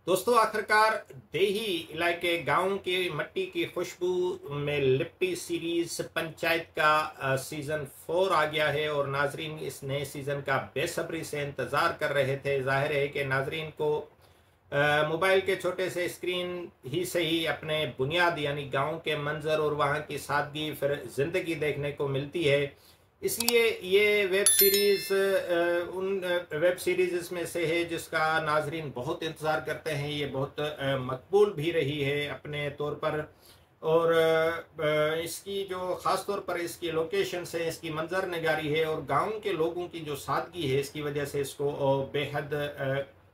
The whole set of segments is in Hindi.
दोस्तों, आखिरकार देही इलाके गांव की मट्टी की खुशबू में लिपटी सीरीज पंचायत का सीजन 4 आ गया है और नाजरीन इस नए सीजन का बेसब्री से इंतजार कर रहे थे। जाहिर है कि नाजरीन को मोबाइल के छोटे से स्क्रीन ही से ही अपने बुनियाद यानी गांव के मंजर और वहां की सादगी फिर जिंदगी देखने को मिलती है। इसलिए ये वेब सीरीज़ उन वेब सीरीज़ में से है जिसका नाजरीन बहुत इंतज़ार करते हैं। ये बहुत मकबूल भी रही है अपने तौर पर। और इसकी जो ख़ास तौर पर इसकी लोकेशन है, इसकी मंजर नगारी है और गांव के लोगों की जो सादगी है, इसकी वजह से इसको बेहद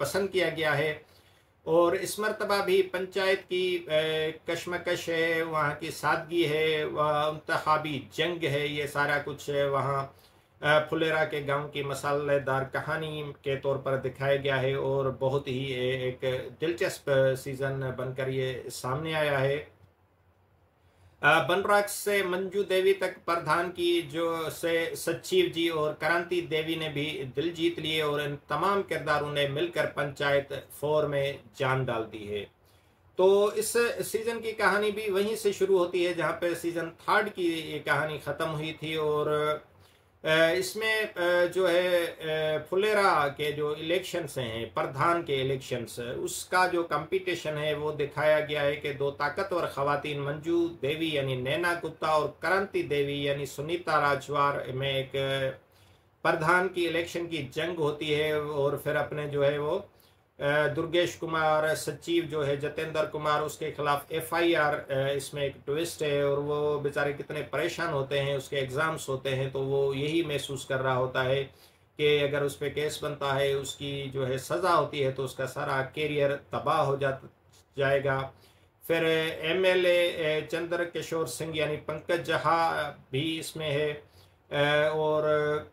पसंद किया गया है। और इस मरतबा भी पंचायत की कशमकश है, वहाँ की सादगी है, वह इंतखाबी जंग है, ये सारा कुछ वहाँ फुलेरा के गांव की मसालेदार कहानी के तौर पर दिखाया गया है और बहुत ही एक दिलचस्प सीज़न बनकर ये सामने आया है। बनराज से मंजू देवी तक प्रधान की जो से सचिव जी और क्रांति देवी ने भी दिल जीत लिए और इन तमाम किरदारों ने मिलकर पंचायत 4 में जान डाल दी है। तो इस सीजन की कहानी भी वहीं से शुरू होती है जहां पे सीजन 3 की ये कहानी ख़त्म हुई थी। और इसमें जो है फुलेरा के जो इलेक्शंस हैं, प्रधान के इलेक्शंस, उसका जो कंपटीशन है वो दिखाया गया है कि दो ताकतवर खवातीन मंजू देवी यानी नैना गुप्ता और क्रांति देवी यानी सुनीता राजवार में एक प्रधान की इलेक्शन की जंग होती है। और फिर अपने जो है वो दुर्गेश कुमार सचिव जो है जतेंद्र कुमार, उसके खिलाफ FIR, इसमें एक ट्विस्ट है और वो बेचारे कितने परेशान होते हैं, उसके एग्ज़ाम्स होते हैं तो वो यही महसूस कर रहा होता है कि अगर उस पर केस बनता है, उसकी जो है सज़ा होती है तो उसका सारा कैरियर तबाह हो जाएगा। फिर MLA चंद्र किशोर सिंह यानी पंकज जहा भी इसमें है। और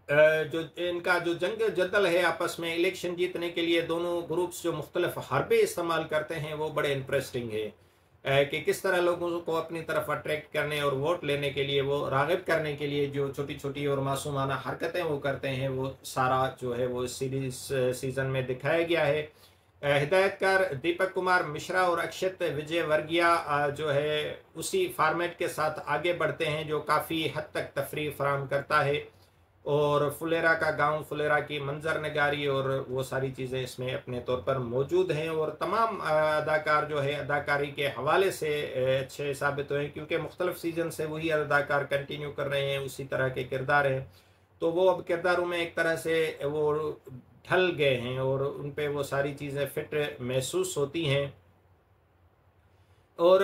जो इनका जो जंग जदल है आपस में इलेक्शन जीतने के लिए, दोनों ग्रुप्स जो मुख्तलिफ हरबे इस्तेमाल करते हैं वो बड़े इंटरेस्टिंग है कि किस तरह लोगों को अपनी तरफ अट्रैक्ट करने और वोट लेने के लिए, वो राग़िब करने के लिए जो छोटी छोटी और मासूमाना हरकतें वो करते हैं, वो सारा जो है वो सीज़न में दिखाया गया है। हिदायतकार दीपक कुमार मिश्रा और अक्षत विजय वर्गिया जो है उसी फॉर्मेट के साथ आगे बढ़ते हैं जो काफ़ी हद तक तफरीह फराहम करता है। और फुलेरा का गांव, फुलेरा की मंजर नगारी और वो सारी चीज़ें इसमें अपने तौर पर मौजूद हैं। और तमाम अदाकार जो है अदाकारी के हवाले से अच्छे साबित हुए क्योंकि मुख्तलिफ सीज़न से वही अदाकार कंटिन्यू कर रहे हैं, उसी तरह के किरदार हैं, तो वो अब किरदारों में एक तरह से वो ढल गए हैं और उन पे वो सारी चीज़ें फिट महसूस होती हैं। और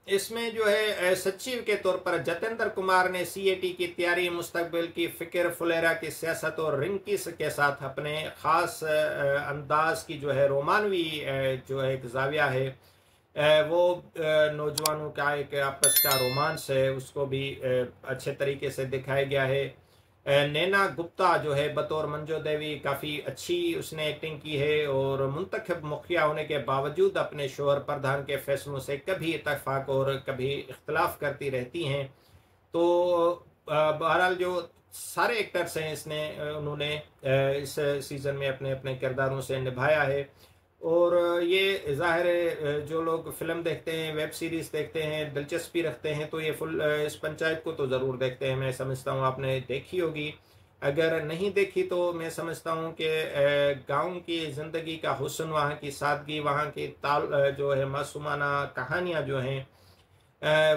इसमें जो है सचिव के तौर पर जतेंद्र कुमार ने CAT की तैयारी, मुस्तकबिल की फ़िक्र, फुलेरा की सियासत और रिंकी के साथ अपने ख़ास अंदाज की जो है रोमानवी जो है एक जाविया है, वो नौजवानों का एक आपस का रोमांस है, उसको भी अच्छे तरीके से दिखाया गया है। नैना गुप्ता जो है बतौर मंजू देवी काफ़ी अच्छी उसने एक्टिंग की है और मुंतखब मुखिया होने के बावजूद अपने शोहर प्रधान के फैसलों से कभी इत्तफाक और कभी इख्तलाफ करती रहती हैं। तो बहरहाल जो सारे एक्टर्स हैं उन्होंने इस सीज़न में अपने अपने किरदारों से निभाया है। और ये ज़ाहिर है जो लोग फ़िल्म देखते हैं, वेब सीरीज़ देखते हैं, दिलचस्पी रखते हैं तो ये इस पंचायत को तो ज़रूर देखते हैं। मैं समझता हूँ आपने देखी होगी, अगर नहीं देखी तो मैं समझता हूँ कि गांव की ज़िंदगी का हुस्न, वहाँ की सादगी, वहाँ की जो है मासूमाना कहानियाँ जो हैं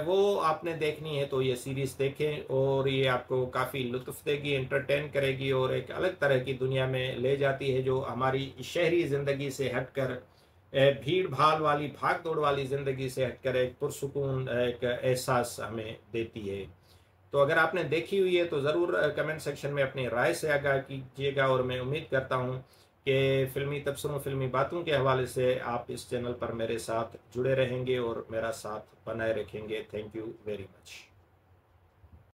वो आपने देखनी है तो ये सीरीज़ देखें और ये आपको काफ़ी लुत्फ़ देगी, एंटरटेन करेगी और एक अलग तरह की दुनिया में ले जाती है जो हमारी शहरी ज़िंदगी से हटकर, भीड़ भाड़ वाली भाग दौड़ वाली ज़िंदगी से हटकर एक पुरसुकून एक एहसास हमें देती है। तो अगर आपने देखी हुई है तो ज़रूर कमेंट सेक्शन में अपनी राय से आगाह कीजिएगा और मैं उम्मीद करता हूँ कि फ़िल्मी तबसरों, फ़िल्मी बातों के हवाले से आप इस चैनल पर मेरे साथ जुड़े रहेंगे और मेरा साथ बनाए रखेंगे। Thank you very much.